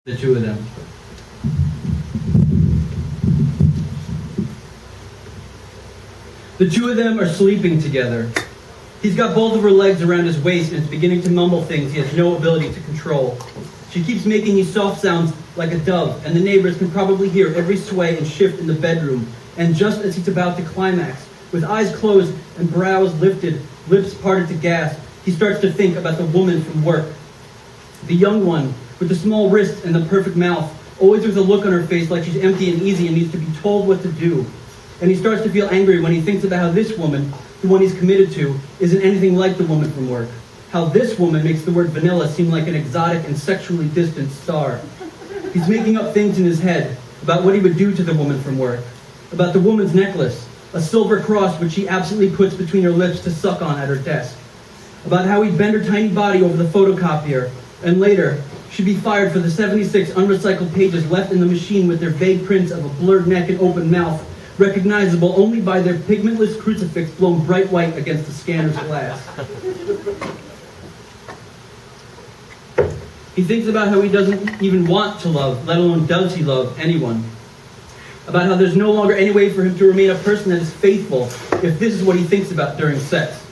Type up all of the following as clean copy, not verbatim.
The two of them. The two of them are sleeping together. He's got both of her legs around his waist and is beginning to mumble things he has no ability to control. She keeps making these soft sounds like a dove, and the neighbors can probably hear every sway and shift in the bedroom. And just as he's about to climax, with eyes closed and brows lifted, lips parted to gasp, he starts to think about the woman from work. The young one, with the small wrists and the perfect mouth, always with a look on her face like she's empty and easy and needs to be told what to do. And he starts to feel angry when he thinks about how this woman, the one he's committed to, isn't anything like the woman from work. How this woman makes the word vanilla seem like an exotic and sexually distant star. He's making up things in his head about what he would do to the woman from work. About the woman's necklace, a silver cross which she absolutely puts between her lips to suck on at her desk. About how he'd bend her tiny body over the photocopier, and later, she'd be fired for the 76 unrecycled pages left in the machine with their vague prints of a blurred neck and open mouth, recognizable only by their pigmentless crucifix blown bright white against the scanner's glass. He thinks about how he doesn't even want to love, let alone does he love anyone. About how there's no longer any way for him to remain a person that is faithful if this is what he thinks about during sex.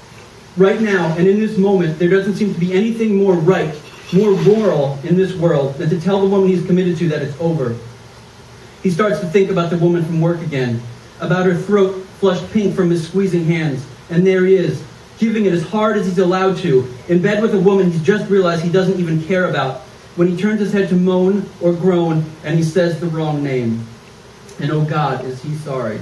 Right now, and in this moment, there doesn't seem to be anything more right, more moral in this world than to tell the woman he's committed to that it's over. He starts to think about the woman from work again, about her throat flushed pink from his squeezing hands, and there he is, giving it as hard as he's allowed to, in bed with a woman he's just realized he doesn't even care about, when he turns his head to moan or groan, and he says the wrong name. And oh God, is he sorry.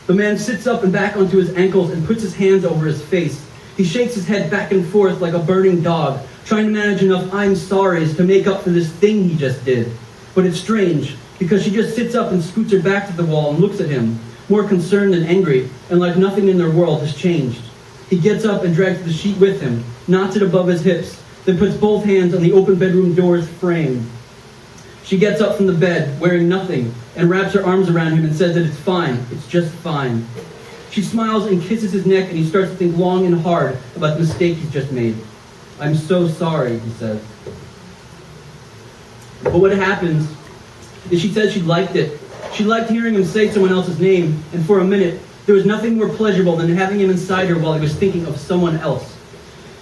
The man sits up and back onto his ankles and puts his hands over his face. He shakes his head back and forth like a burning dog, trying to manage enough I'm sorry's to make up for this thing he just did. But it's strange, because she just sits up and scoots her back to the wall and looks at him, more concerned than angry, and like nothing in their world has changed. He gets up and drags the sheet with him, knots it above his hips, then puts both hands on the open bedroom door's frame. She gets up from the bed, wearing nothing, and wraps her arms around him and says that it's fine, it's just fine. She smiles and kisses his neck, and he starts to think long and hard about the mistake he's just made. I'm so sorry, he says. But what happens is she says she liked it. She liked hearing him say someone else's name, and for a minute, there was nothing more pleasurable than having him inside her while he was thinking of someone else.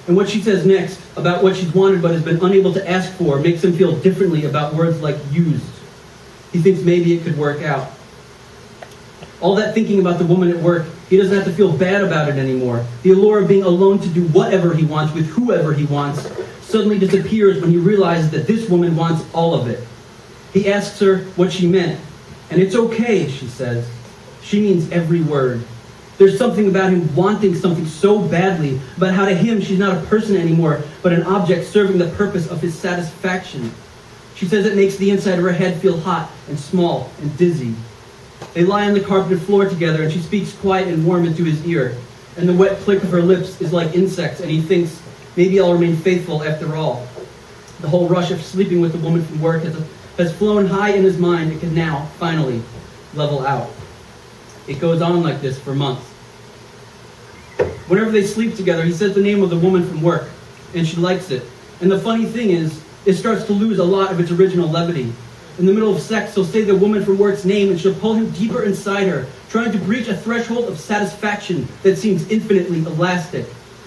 And what she says next, about what she's wanted but has been unable to ask for, makes him feel differently about words like used. He thinks maybe it could work out. All that thinking about the woman at work, he doesn't have to feel bad about it anymore. The allure of being alone to do whatever he wants with whoever he wants suddenly disappears when he realizes that this woman wants all of it. He asks her what she meant, and it's okay, she says. She means every word. There's something about him wanting something so badly, about how to him she's not a person anymore, but an object serving the purpose of his satisfaction. She says it makes the inside of her head feel hot and small and dizzy. They lie on the carpeted floor together, and she speaks quiet and warm into his ear, and the wet click of her lips is like insects, and he thinks, maybe I'll remain faithful after all. The whole rush of sleeping with the woman from work has flown high in his mind. It can now, finally, level out. It goes on like this for months. Whenever they sleep together, he says the name of the woman from work, and she likes it. And the funny thing is, it starts to lose a lot of its original levity. In the middle of sex, he'll say the woman from work's name, and she'll pull him deeper inside her, trying to breach a threshold of satisfaction that seems infinitely elastic.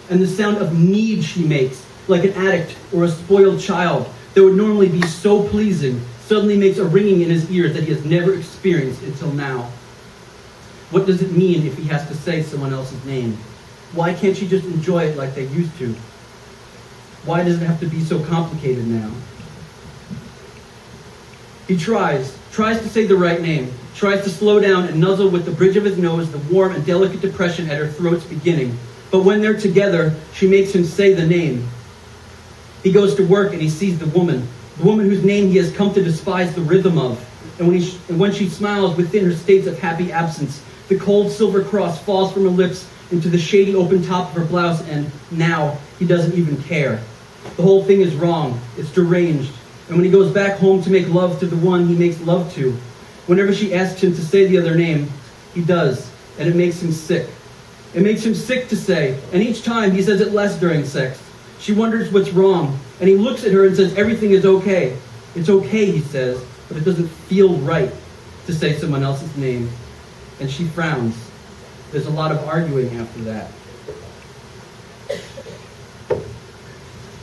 And the sound of need she makes, like an addict or a spoiled child, that would normally be so pleasing, suddenly makes a ringing in his ears that he has never experienced until now. What does it mean if he has to say someone else's name? Why can't she just enjoy it like they used to? Why does it have to be so complicated now? He tries to say the right name, tries to slow down and nuzzle with the bridge of his nose the warm and delicate depression at her throat's beginning. But when they're together, she makes him say the name. He goes to work and he sees the woman whose name he has come to despise the rhythm of. And when she smiles within her states of happy absence, the cold silver cross falls from her lips into the shady open top of her blouse, and now he doesn't even care. The whole thing is wrong. It's deranged. And when he goes back home to make love to the one he makes love to, whenever she asks him to say the other name, he does, and it makes him sick. It makes him sick to say, and each time he says it less during sex. She wonders what's wrong, and he looks at her and says everything is okay. It's okay, he says, but it doesn't feel right to say someone else's name. And she frowns. There's a lot of arguing after that.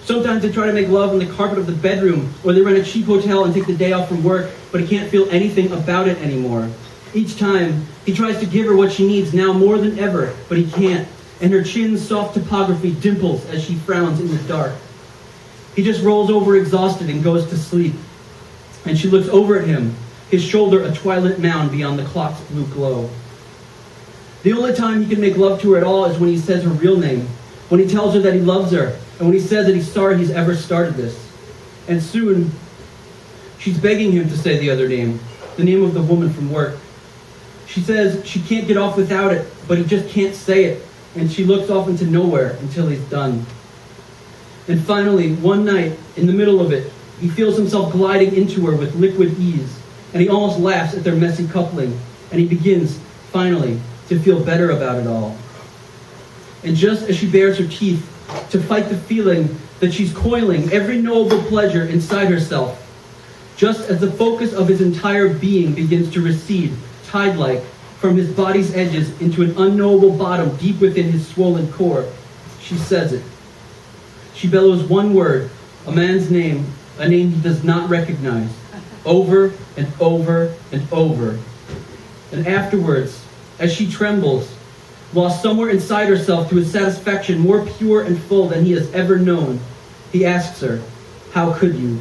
Sometimes they try to make love on the carpet of the bedroom, or they rent a cheap hotel and take the day off from work, but he can't feel anything about it anymore. Each time, he tries to give her what she needs now more than ever, but he can't, and her chin's soft topography dimples as she frowns in the dark. He just rolls over exhausted and goes to sleep, and she looks over at him, his shoulder a twilight mound beyond the clock's blue glow. The only time he can make love to her at all is when he says her real name, when he tells her that he loves her, and when he says that he's sorry he's ever started this. And soon, she's begging him to say the other name, the name of the woman from work. She says she can't get off without it, but he just can't say it, and she looks off into nowhere until he's done. And finally, one night, in the middle of it, he feels himself gliding into her with liquid ease, and he almost laughs at their messy coupling, and he begins, finally, to feel better about it all. And just as she bares her teeth to fight the feeling that she's coiling every knowable pleasure inside herself, just as the focus of his entire being begins to recede, tide-like, from his body's edges into an unknowable bottom deep within his swollen core, she says it. She bellows one word, a man's name, a name he does not recognize, over and over and over. And afterwards, as she trembles, lost somewhere inside herself to a satisfaction more pure and full than he has ever known, he asks her, "How could you?"